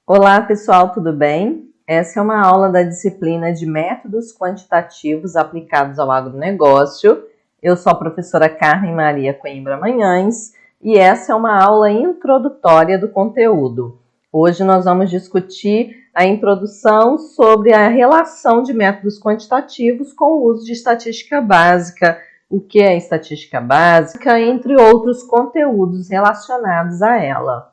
Olá, pessoal, tudo bem? Essa é uma aula da disciplina de Métodos Quantitativos aplicados ao agronegócio. Eu sou a professora Carmen Maria Coimbra Manhães e essa é uma aula introdutória do conteúdo. Hoje nós vamos discutir a introdução sobre a relação de métodos quantitativos com o uso de estatística básica, o que é estatística básica, entre outros conteúdos relacionados a ela.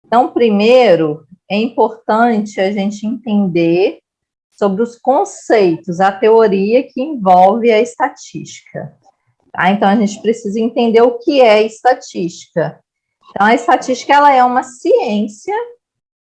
Então, primeiro, é importante a gente entender sobre os conceitos, a teoria que envolve a estatística. Tá? Então, a gente precisa entender o que é estatística. Então, a estatística ela é uma ciência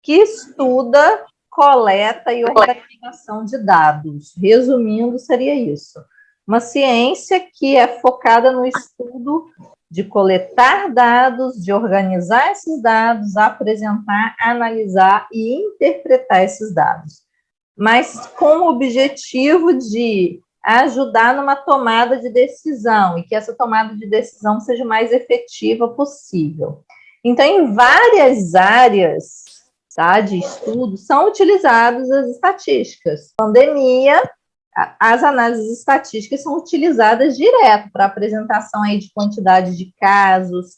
que estuda, coleta e organização de dados. Resumindo, seria isso. Uma ciência que é focada no estudo de coletar dados, de organizar esses dados, apresentar, analisar e interpretar esses dados, mas com o objetivo de ajudar numa tomada de decisão e que essa tomada de decisão seja o mais efetiva possível. Então, em várias áreas, tá, de estudo, são utilizadas as estatísticas. Pandemia, as análises estatísticas são utilizadas direto para apresentação aí de quantidade de casos,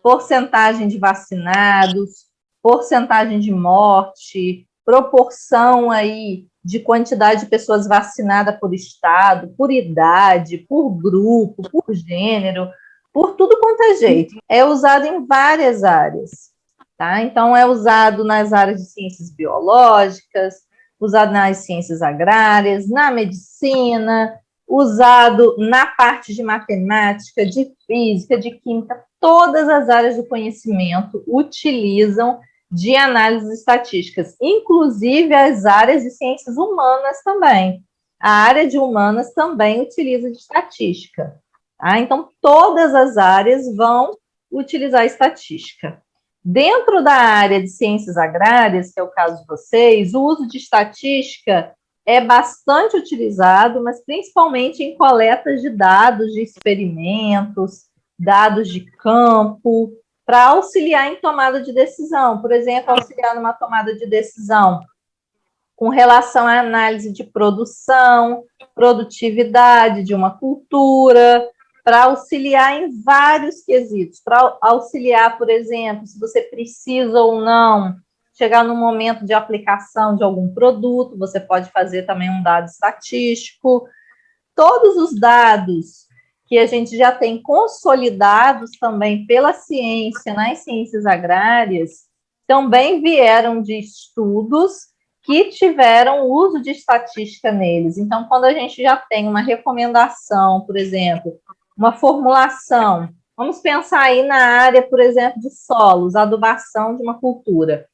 porcentagem de vacinados, porcentagem de morte, proporção aí de quantidade de pessoas vacinadas por estado, por idade, por grupo, por gênero, por tudo quanto é jeito. É usado em várias áreas, tá? Então, é usado nas áreas de ciências biológicas, usado nas ciências agrárias, na medicina, usado na parte de matemática, de física, de química, todas as áreas do conhecimento utilizam de análises estatísticas, inclusive as áreas de ciências humanas também. A área de humanas também utiliza de estatística. Tá? Então, todas as áreas vão utilizar estatística. Dentro da área de ciências agrárias, que é o caso de vocês, o uso de estatística é bastante utilizado, mas principalmente em coletas de dados de experimentos, dados de campo, para auxiliar em tomada de decisão. Por exemplo, auxiliar numa tomada de decisão com relação à análise de produção, produtividade de uma cultura, para auxiliar em vários quesitos, para auxiliar, por exemplo, se você precisa ou não chegar no momento de aplicação de algum produto, você pode fazer também um dado estatístico. Todos os dados que a gente já tem consolidados também pela ciência, nas ciências agrárias, também vieram de estudos que tiveram uso de estatística neles. Então, quando a gente já tem uma recomendação, por exemplo, uma formulação, vamos pensar aí na área, por exemplo, de solos, adubação de uma cultura.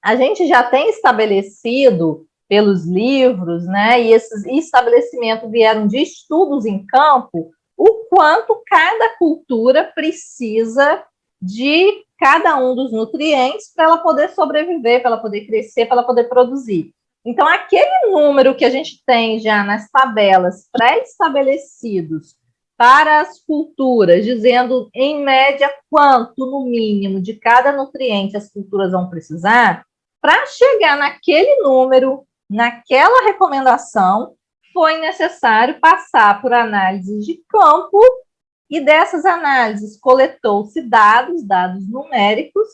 A gente já tem estabelecido pelos livros, né, e esses estabelecimentos vieram de estudos em campo, o quanto cada cultura precisa de cada um dos nutrientes para ela poder sobreviver, para ela poder crescer, para ela poder produzir. Então, aquele número que a gente tem já nas tabelas pré-estabelecidos para as culturas, dizendo em média quanto, no mínimo, de cada nutriente as culturas vão precisar, para chegar naquele número, naquela recomendação, foi necessário passar por análises de campo e dessas análises coletou-se dados numéricos,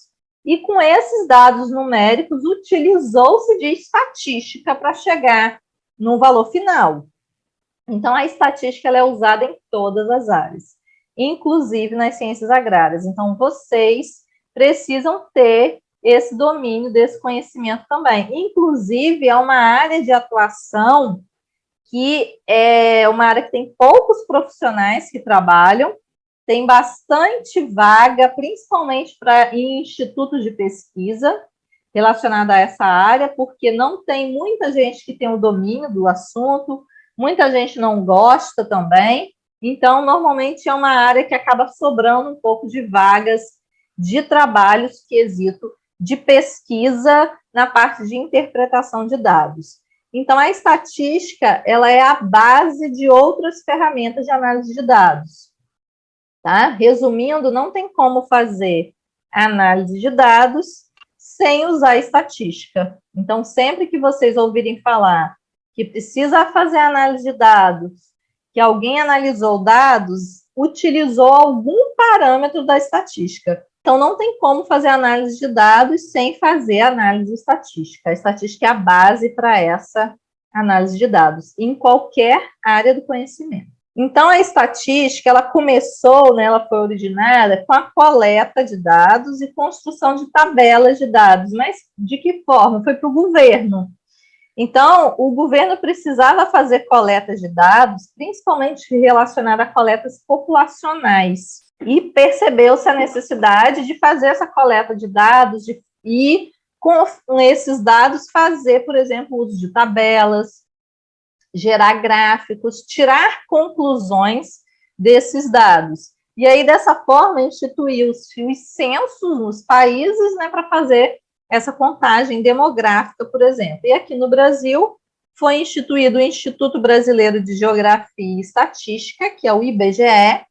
e com esses dados numéricos utilizou-se de estatística para chegar no valor final. Então, a estatística ela é usada em todas as áreas, inclusive nas ciências agrárias. Então, vocês precisam ter esse domínio, desse conhecimento também. Inclusive, é uma área de atuação que é uma área que tem poucos profissionais que trabalham, tem bastante vaga, principalmente em institutos de pesquisa relacionada a essa área, porque não tem muita gente que tem o domínio do assunto, muita gente não gosta também, então, normalmente é uma área que acaba sobrando um pouco de vagas de trabalhos, quesito de pesquisa na parte de interpretação de dados. Então, a estatística, ela é a base de outras ferramentas de análise de dados. Tá? Resumindo, não tem como fazer análise de dados sem usar estatística. Então, sempre que vocês ouvirem falar que precisa fazer análise de dados, que alguém analisou dados, utilizou algum parâmetro da estatística. Então, não tem como fazer análise de dados sem fazer análise estatística. A estatística é a base para essa análise de dados, em qualquer área do conhecimento. Então, a estatística, ela começou, né, ela foi originada com a coleta de dados e construção de tabelas de dados. Mas de que forma? Foi para o governo. Então, o governo precisava fazer coletas de dados, principalmente relacionada a coletas populacionais, e percebeu-se a necessidade de fazer essa coleta de dados e, com esses dados, fazer, por exemplo, uso de tabelas, gerar gráficos, tirar conclusões desses dados. E aí, dessa forma, instituiu-se os censos nos países, né, para fazer essa contagem demográfica, por exemplo. E aqui no Brasil foi instituído o Instituto Brasileiro de Geografia e Estatística, que é o IBGE,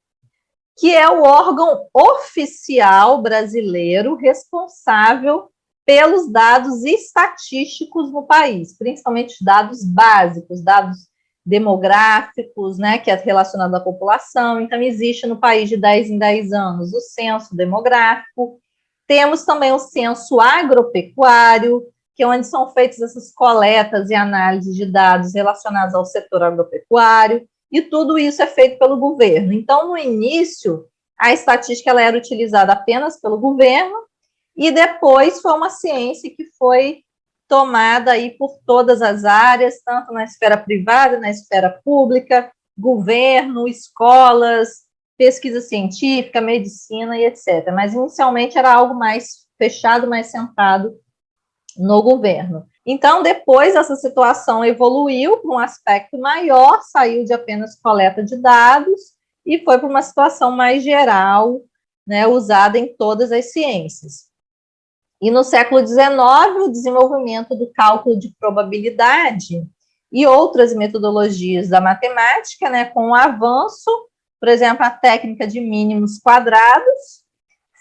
que é o órgão oficial brasileiro responsável pelos dados estatísticos no país, principalmente dados básicos, dados demográficos, né, que é relacionado à população. Então, existe no país de 10 em 10 anos o censo demográfico. Temos também o censo agropecuário, que é onde são feitas essas coletas e análises de dados relacionados ao setor agropecuário, e tudo isso é feito pelo governo. Então, no início, a estatística ela era utilizada apenas pelo governo, e depois foi uma ciência que foi tomada aí por todas as áreas, tanto na esfera privada, na esfera pública, governo, escolas, pesquisa científica, medicina e etc. Mas inicialmente era algo mais fechado, mais centrado no governo. Então, depois essa situação evoluiu para um aspecto maior, saiu de apenas coleta de dados e foi para uma situação mais geral, né, usada em todas as ciências. E no século XIX, o desenvolvimento do cálculo de probabilidade e outras metodologias da matemática, né, com o avanço, por exemplo, a técnica de mínimos quadrados,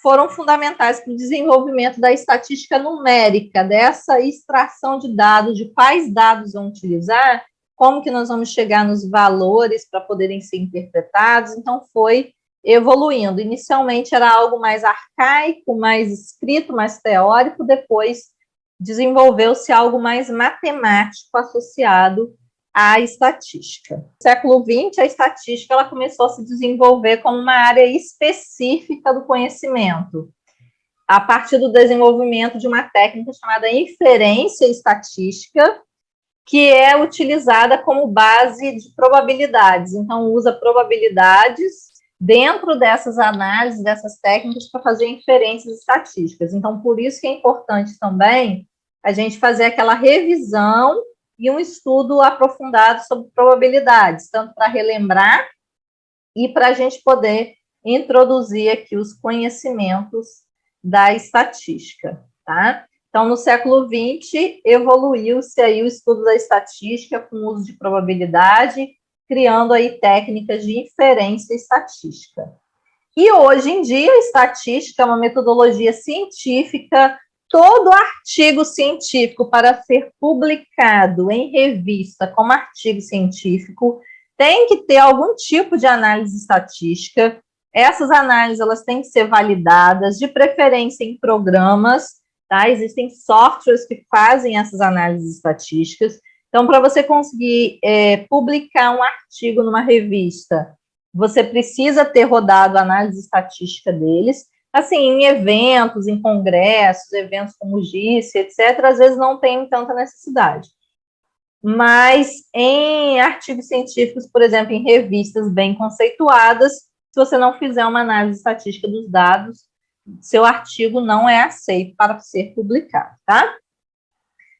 foram fundamentais para o desenvolvimento da estatística numérica, dessa extração de dados, de quais dados vão utilizar, como que nós vamos chegar nos valores para poderem ser interpretados. Então, foi evoluindo. Inicialmente era algo mais arcaico, mais escrito, mais teórico, depois desenvolveu-se algo mais matemático associado à estatística. No século XX, a estatística ela começou a se desenvolver como uma área específica do conhecimento, a partir do desenvolvimento de uma técnica chamada inferência estatística, que é utilizada como base de probabilidades. Então, usa probabilidades dentro dessas análises, dessas técnicas, para fazer inferências estatísticas. Então, por isso que é importante também a gente fazer aquela revisão e um estudo aprofundado sobre probabilidades, tanto para relembrar e para a gente poder introduzir aqui os conhecimentos da estatística, tá? Então, no século XX, evoluiu-se aí o estudo da estatística com o uso de probabilidade, criando aí técnicas de inferência estatística. E hoje em dia, a estatística é uma metodologia científica. Todo artigo científico para ser publicado em revista como artigo científico tem que ter algum tipo de análise estatística. Essas análises elas têm que ser validadas, de preferência em programas, tá? Existem softwares que fazem essas análises estatísticas. Então, para você conseguir publicar um artigo numa revista, você precisa ter rodado a análise estatística deles. Assim, em eventos, em congressos, eventos como o GICE, etc., às vezes não tem tanta necessidade. Mas em artigos científicos, por exemplo, em revistas bem conceituadas, se você não fizer uma análise estatística dos dados, seu artigo não é aceito para ser publicado, tá?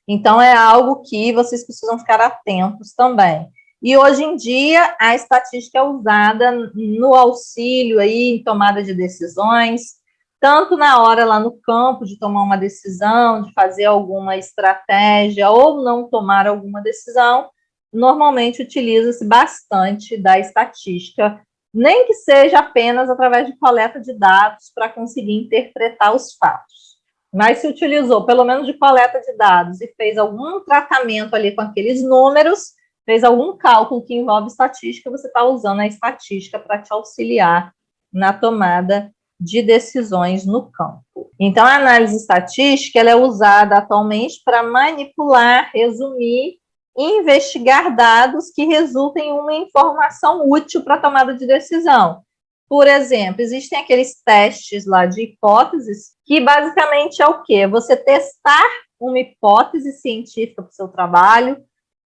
Então, é algo que vocês precisam ficar atentos também. E hoje em dia, a estatística é usada no auxílio aí, em tomada de decisões, tanto na hora lá no campo de tomar uma decisão, de fazer alguma estratégia ou não tomar alguma decisão, normalmente utiliza-se bastante da estatística, nem que seja apenas através de coleta de dados para conseguir interpretar os fatos. mas se utilizou pelo menos de coleta de dados e fez algum tratamento ali com aqueles números, fez algum cálculo que envolve estatística, você está usando a estatística para te auxiliar na tomada de decisões no campo. Então, a análise estatística ela é usada atualmente para manipular, resumir e investigar dados que resultem em uma informação útil para a tomada de decisão. Por exemplo, existem aqueles testes lá de hipóteses, que basicamente é o quê? Você testar uma hipótese científica para o seu trabalho.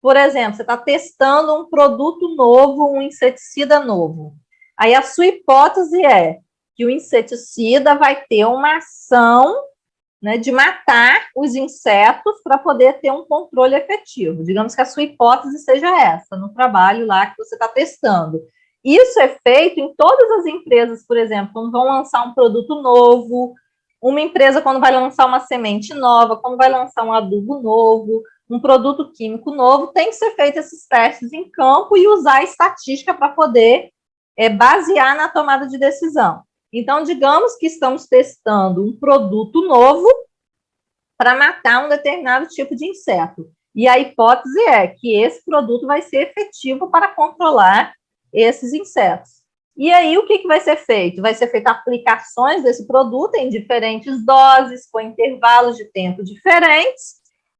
Por exemplo, você está testando um produto novo, um inseticida novo. Aí a sua hipótese é que o inseticida vai ter uma ação, né, de matar os insetos para poder ter um controle efetivo. Digamos que a sua hipótese seja essa, no trabalho lá que você está testando. Isso é feito em todas as empresas, por exemplo, quando vão lançar um produto novo, uma empresa quando vai lançar uma semente nova, quando vai lançar um adubo novo, um produto químico novo, tem que ser feito esses testes em campo e usar a estatística para poder basear na tomada de decisão. Então, digamos que estamos testando um produto novo para matar um determinado tipo de inseto. E a hipótese é que esse produto vai ser efetivo para controlar esses insetos. E aí, o que vai ser feito? Vai ser feita aplicações desse produto em diferentes doses, com intervalos de tempo diferentes,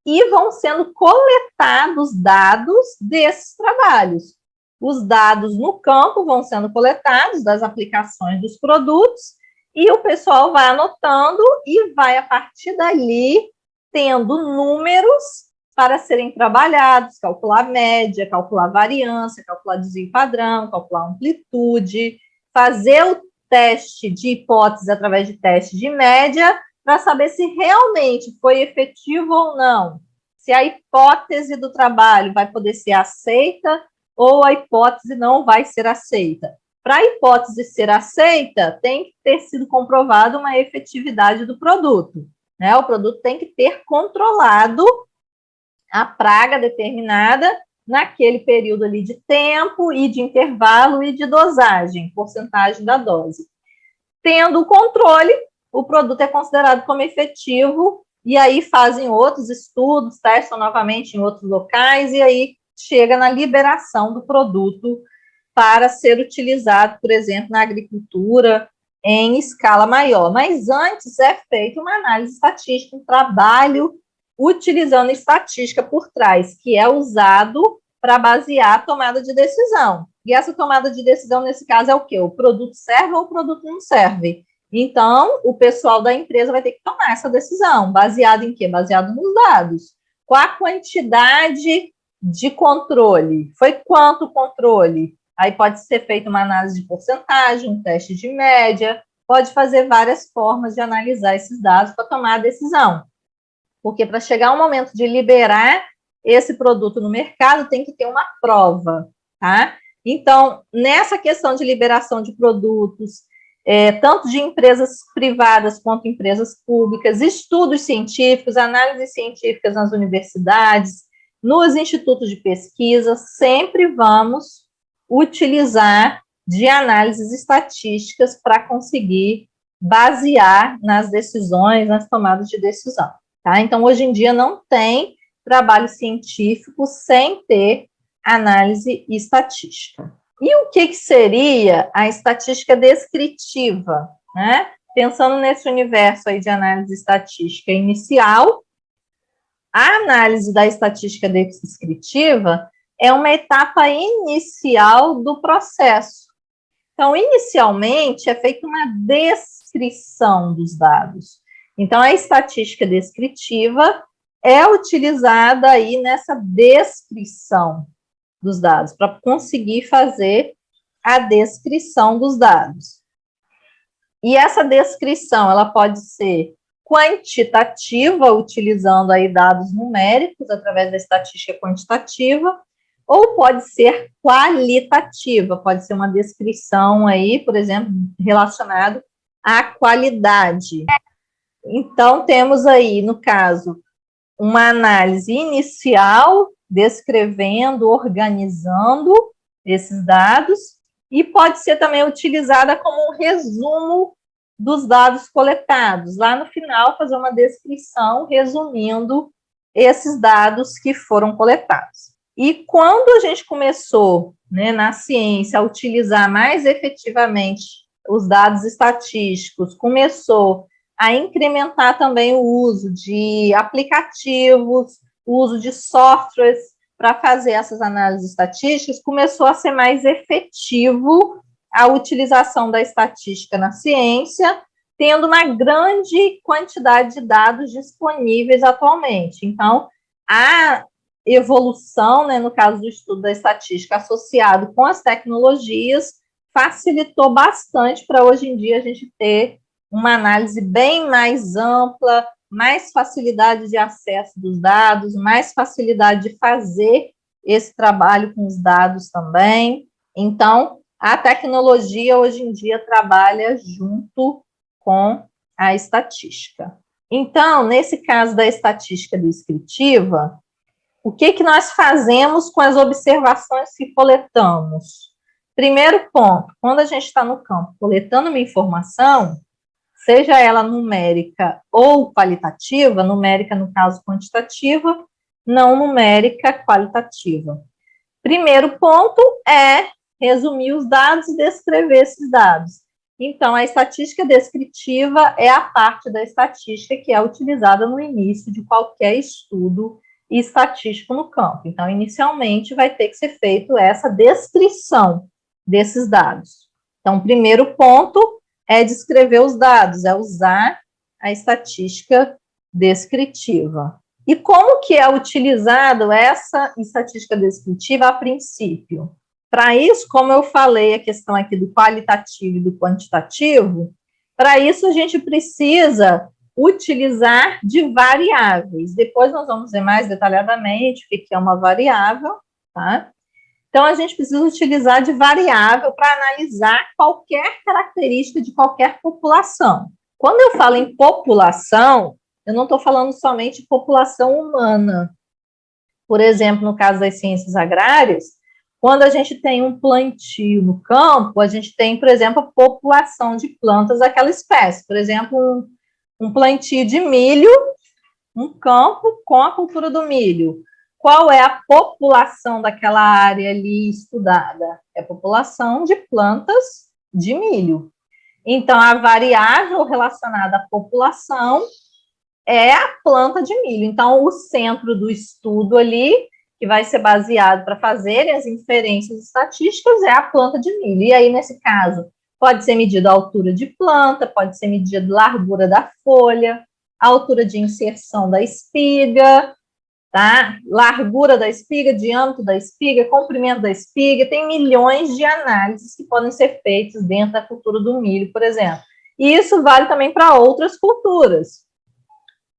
e vão sendo coletados dados desses trabalhos. Os dados no campo vão sendo coletados das aplicações dos produtos, e o pessoal vai anotando e vai, a partir dali, tendo números para serem trabalhados, calcular média, calcular variância, calcular desvio padrão, calcular amplitude, fazer o teste de hipótese através de teste de média, para saber se realmente foi efetivo ou não, se a hipótese do trabalho vai poder ser aceita ou a hipótese não vai ser aceita. Para a hipótese ser aceita, tem que ter sido comprovada uma efetividade do produto, né? O produto tem que ter controlado a praga determinada naquele período ali de tempo e de intervalo e de dosagem, porcentagem da dose. Tendo o controle, o produto é considerado como efetivo e aí fazem outros estudos, testam novamente em outros locais e aí chega na liberação do produto para ser utilizado, por exemplo, na agricultura em escala maior. Mas antes é feita uma análise estatística, um trabalho utilizando estatística por trás, que é usado para basear a tomada de decisão. E essa tomada de decisão, nesse caso, é o quê? O produto serve ou o produto não serve? Então, o pessoal da empresa vai ter que tomar essa decisão. Baseado em quê? Baseado nos dados. Qual a quantidade de controle? Foi quanto controle? Aí pode ser feita uma análise de porcentagem, um teste de média, pode fazer várias formas de analisar esses dados para tomar a decisão. Porque para chegar ao momento de liberar esse produto no mercado, tem que ter uma prova, tá? Então, nessa questão de liberação de produtos, tanto de empresas privadas quanto empresas públicas, estudos científicos, análises científicas nas universidades, nos institutos de pesquisa, sempre vamos utilizar de análises estatísticas para conseguir basear nas decisões, nas tomadas de decisão. Tá? Então, hoje em dia, não tem trabalho científico sem ter análise estatística. E o que seria a estatística descritiva? Né? Pensando nesse universo aí de análise estatística inicial, a análise da estatística descritiva é uma etapa inicial do processo. Então, inicialmente, é feita uma descrição dos dados. Então, a estatística descritiva é utilizada aí nessa descrição dos dados, para conseguir fazer a descrição dos dados. E essa descrição, ela pode ser quantitativa, utilizando aí dados numéricos, através da estatística quantitativa, ou pode ser qualitativa, pode ser uma descrição aí, por exemplo, relacionada à qualidade. Então, temos aí, no caso, uma análise inicial, descrevendo, organizando esses dados, e pode ser também utilizada como um resumo dos dados coletados. Lá no final, fazer uma descrição resumindo esses dados que foram coletados. E quando a gente começou, né, na ciência, a utilizar mais efetivamente os dados estatísticos, começou a incrementar também o uso de aplicativos, o uso de softwares para fazer essas análises estatísticas, começou a ser mais efetivo a utilização da estatística na ciência, tendo uma grande quantidade de dados disponíveis atualmente. Então, a evolução, né, no caso do estudo da estatística associado com as tecnologias, facilitou bastante para hoje em dia a gente ter uma análise bem mais ampla, mais facilidade de acesso dos dados, mais facilidade de fazer esse trabalho com os dados também. Então, a tecnologia hoje em dia trabalha junto com a estatística. Então, nesse caso da estatística descritiva, o que nós fazemos com as observações que coletamos? Primeiro ponto, quando a gente está no campo coletando uma informação, seja ela numérica ou qualitativa, numérica no caso quantitativa, não numérica qualitativa. Primeiro ponto é resumir os dados e descrever esses dados. Então, a estatística descritiva é a parte da estatística que é utilizada no início de qualquer estudo estatístico no campo. Então, inicialmente, vai ter que ser feito essa descrição desses dados. Então, o primeiro ponto é descrever os dados, é usar a estatística descritiva. E como que é utilizado essa estatística descritiva a princípio? Para isso, como eu falei, a questão aqui do qualitativo e do quantitativo, para isso a gente precisa utilizar de variáveis. Depois nós vamos ver mais detalhadamente o que é uma variável, tá? Então, a gente precisa utilizar de variável para analisar qualquer característica de qualquer população. Quando eu falo em população, eu não estou falando somente de população humana. Por exemplo, no caso das ciências agrárias, quando a gente tem um plantio no campo, a gente tem, por exemplo, a população de plantas daquela espécie. Por exemplo, um plantio de milho, um campo com a cultura do milho. Qual é a população daquela área ali estudada? É a população de plantas de milho. Então, a variável relacionada à população é a planta de milho. Então, o centro do estudo ali, que vai ser baseado para fazer as inferências estatísticas, é a planta de milho. E aí, nesse caso, pode ser medida a altura de planta, pode ser medida a largura da folha, a altura de inserção da espiga, tá? Largura da espiga, diâmetro da espiga, comprimento da espiga, tem milhões de análises que podem ser feitas dentro da cultura do milho, por exemplo. E isso vale também para outras culturas.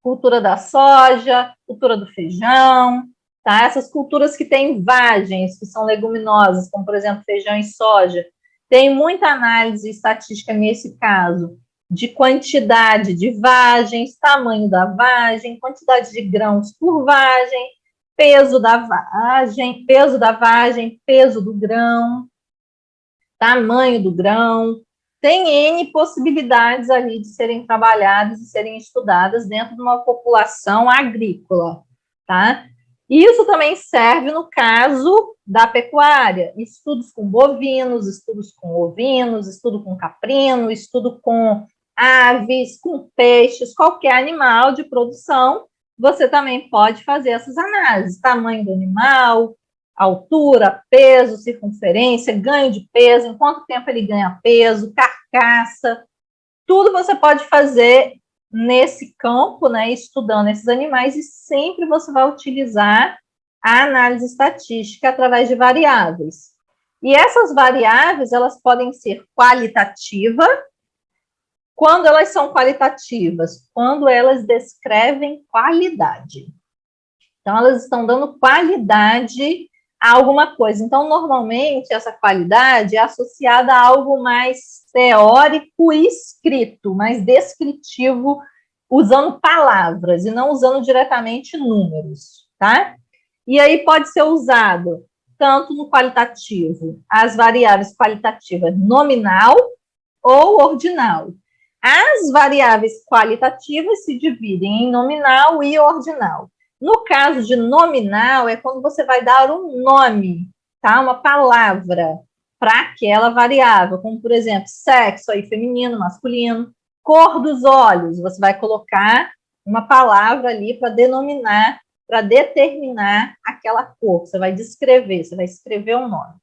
Cultura da soja, cultura do feijão, tá? Essas culturas que têm vagens, que são leguminosas, como, por exemplo, feijão e soja, tem muita análise estatística nesse caso, de quantidade de vagens, tamanho da vagem, quantidade de grãos por vagem, peso da vagem, peso do grão, tamanho do grão. Tem N possibilidades ali de serem trabalhadas e serem estudadas dentro de uma população agrícola, tá? Isso também serve no caso da pecuária, estudos com bovinos, estudos com ovinos, estudo com caprino, estudo com aves, com peixes, qualquer animal de produção, você também pode fazer essas análises, tamanho do animal, altura, peso, circunferência, ganho de peso, em quanto tempo ele ganha peso, carcaça, tudo você pode fazer nesse campo, né, estudando esses animais, e sempre você vai utilizar a análise estatística através de variáveis. E essas variáveis, elas podem ser qualitativas. Quando elas são qualitativas? Quando elas descrevem qualidade. Então, elas estão dando qualidade a alguma coisa. Então, normalmente, essa qualidade é associada a algo mais teórico e escrito, mais descritivo, usando palavras e não usando diretamente números, tá? E aí pode ser usado tanto no qualitativo, as variáveis qualitativas nominal ou ordinal. As variáveis qualitativas se dividem em nominal e ordinal. No caso de nominal, é quando você vai dar um nome, tá? Uma palavra para aquela variável, como, por exemplo, sexo, aí, feminino, masculino, cor dos olhos, você vai colocar uma palavra ali para denominar, para determinar aquela cor, você vai descrever, você vai escrever um nome.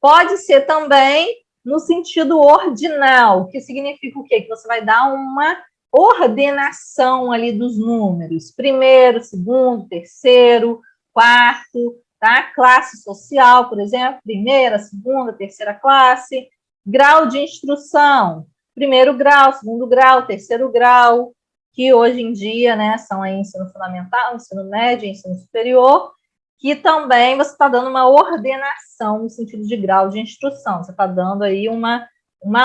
Pode ser também no sentido ordinal, que significa o quê? Que você vai dar uma ordenação ali dos números. Primeiro, segundo, terceiro, quarto, tá? Classe social, por exemplo, primeira, segunda, terceira classe. Grau de instrução, primeiro grau, segundo grau, terceiro grau, que hoje em dia, né, são aí ensino fundamental, ensino médio, ensino superior, que também você está dando uma ordenação no sentido de grau de instrução. Você está dando aí uma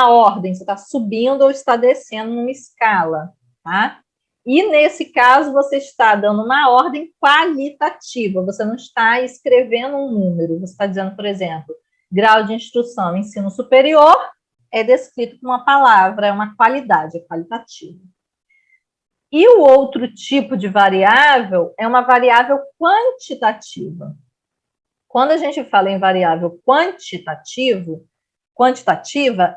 ordem, você está subindo ou está descendo numa escala, tá? E nesse caso, você está dando uma ordem qualitativa, você não está escrevendo um número, você está dizendo, por exemplo, grau de instrução, ensino superior, é descrito com uma palavra, é uma qualidade, é qualitativo. E o outro tipo de variável é uma variável quantitativa. Quando a gente fala em variável quantitativa,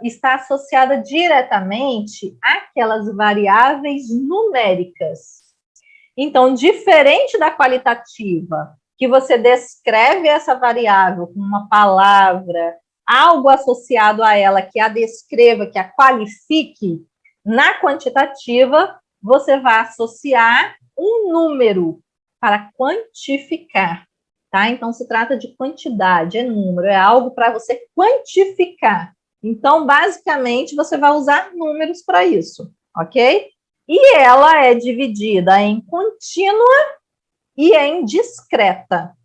está associada diretamente àquelas variáveis numéricas. Então, diferente da qualitativa, que você descreve essa variável com uma palavra, algo associado a ela que a descreva, que a qualifique, na quantitativa, você vai associar um número para quantificar, tá? Então, se trata de quantidade, é número, é algo para você quantificar. Então, basicamente, você vai usar números para isso, ok? E ela é dividida em contínua e em discreta.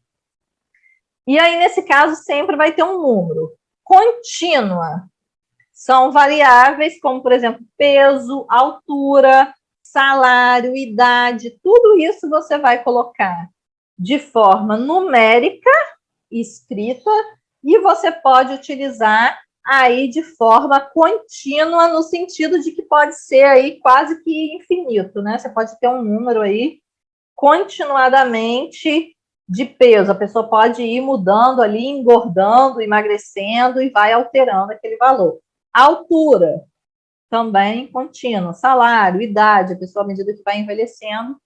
E aí, nesse caso, sempre vai ter um número. Contínua são variáveis como, por exemplo, peso, altura, salário, idade, tudo isso você vai colocar de forma numérica, escrita, e você pode utilizar aí de forma contínua, no sentido de que pode ser aí quase que infinito, né? Você pode ter um número aí continuadamente de peso. A pessoa pode ir mudando ali, engordando, emagrecendo e vai alterando aquele valor. Altura, também contínua. Salário, idade, a pessoa, à medida que vai envelhecendo,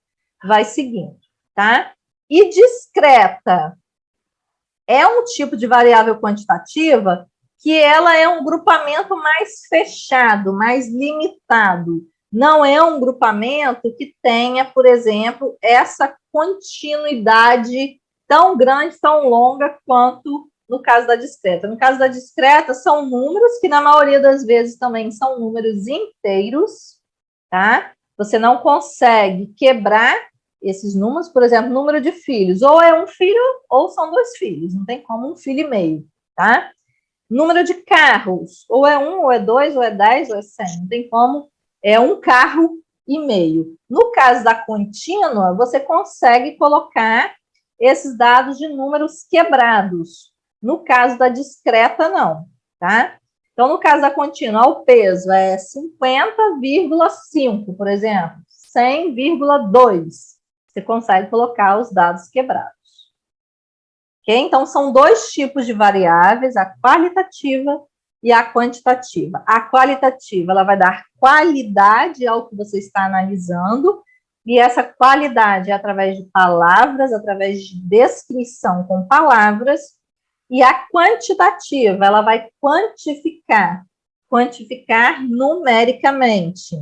vai seguindo, tá? E discreta é um tipo de variável quantitativa que ela é um grupamento mais fechado, mais limitado. Não é um grupamento que tenha, por exemplo, essa continuidade tão grande, tão longa quanto no caso da discreta. No caso da discreta, são números que, na maioria das vezes, também são números inteiros, tá? Você não consegue quebrar esses números, por exemplo, número de filhos, ou é um filho ou são dois filhos, não tem como um filho e meio, tá? Número de carros, ou é um, ou é dois, ou é 10, ou é 100, não tem como, é um carro e meio. No caso da contínua, você consegue colocar esses dados de números quebrados. No caso da discreta, não, tá? Então, no caso da contínua, o peso é 50,5, por exemplo, 100,2. Você consegue colocar os dados quebrados. Okay? Então, são dois tipos de variáveis, a qualitativa e a quantitativa. A qualitativa, ela vai dar qualidade ao que você está analisando, e essa qualidade é através de palavras, através de descrição com palavras, e a quantitativa, ela vai quantificar numericamente.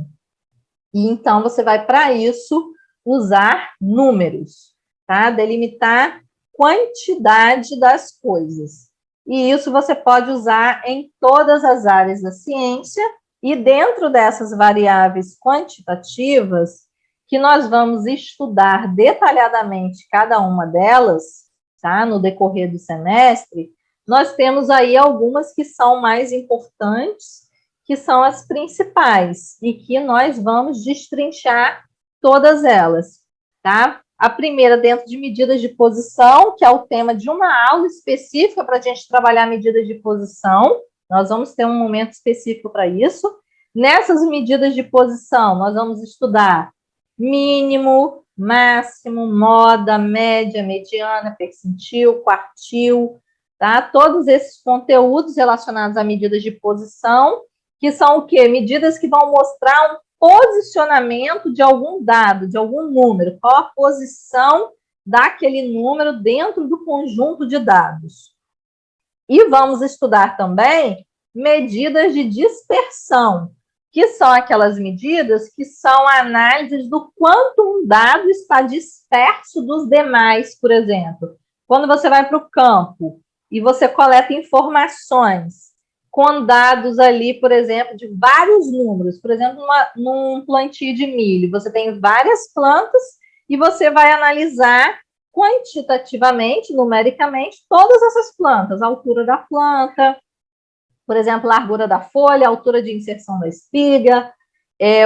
E então, você vai, para isso, usar números, tá? Delimitar quantidade das coisas. E isso você pode usar em todas as áreas da ciência, e dentro dessas variáveis quantitativas, que nós vamos estudar detalhadamente cada uma delas, tá? No decorrer do semestre, nós temos aí algumas que são mais importantes, que são as principais, e que nós vamos destrinchar todas elas, tá? A primeira, dentro de medidas de posição, que é o tema de uma aula específica para a gente trabalhar medidas de posição. Nós vamos ter um momento específico para isso. Nessas medidas de posição, nós vamos estudar mínimo, máximo, moda, média, mediana, percentil, quartil, tá? Todos esses conteúdos relacionados a medidas de posição, que são o quê? Medidas que vão mostrar um posicionamento de algum dado, de algum número, qual a posição daquele número dentro do conjunto de dados. E vamos estudar também medidas de dispersão, que são aquelas medidas que são análises do quanto um dado está disperso dos demais, por exemplo. Quando você vai para o campo e você coleta informações com dados ali, por exemplo, de vários números, por exemplo, num plantio de milho, você tem várias plantas e você vai analisar quantitativamente, numericamente, todas essas plantas, a altura da planta, por exemplo, largura da folha, altura de inserção da espiga,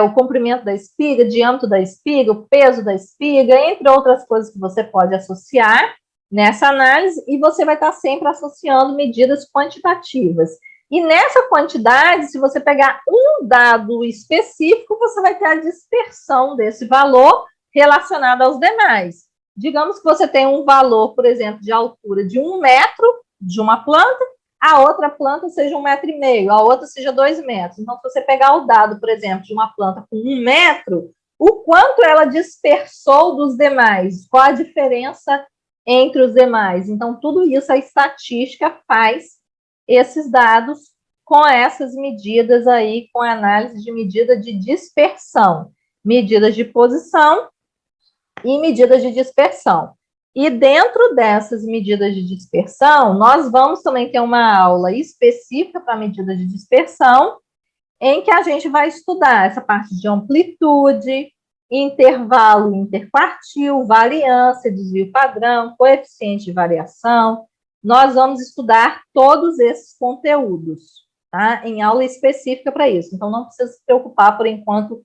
o comprimento da espiga, diâmetro da espiga, o peso da espiga, entre outras coisas que você pode associar nessa análise, e você vai estar sempre associando medidas quantitativas. E nessa quantidade, se você pegar um dado específico, você vai ter a dispersão desse valor relacionado aos demais. Digamos que você tem um valor, por exemplo, de altura de 1 metro de uma planta, a outra planta seja 1,5 metro, a outra seja 2 metros. Então, se você pegar o dado, por exemplo, de uma planta com 1 metro, o quanto ela dispersou dos demais, qual a diferença entre os demais. Então, tudo isso a estatística faz esses dados com essas medidas aí, com a análise de medida de dispersão, medidas de posição e medidas de dispersão. E dentro dessas medidas de dispersão, nós vamos também ter uma aula específica para medida de dispersão, em que a gente vai estudar essa parte de amplitude, intervalo interquartil, variância, desvio padrão, coeficiente de variação. Nós vamos estudar todos esses conteúdos, tá? Em aula específica para isso. Então, não precisa se preocupar por enquanto,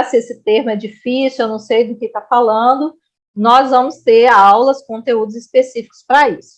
se esse termo é difícil, eu não sei do que está falando. Nós vamos ter aulas, conteúdos específicos para isso.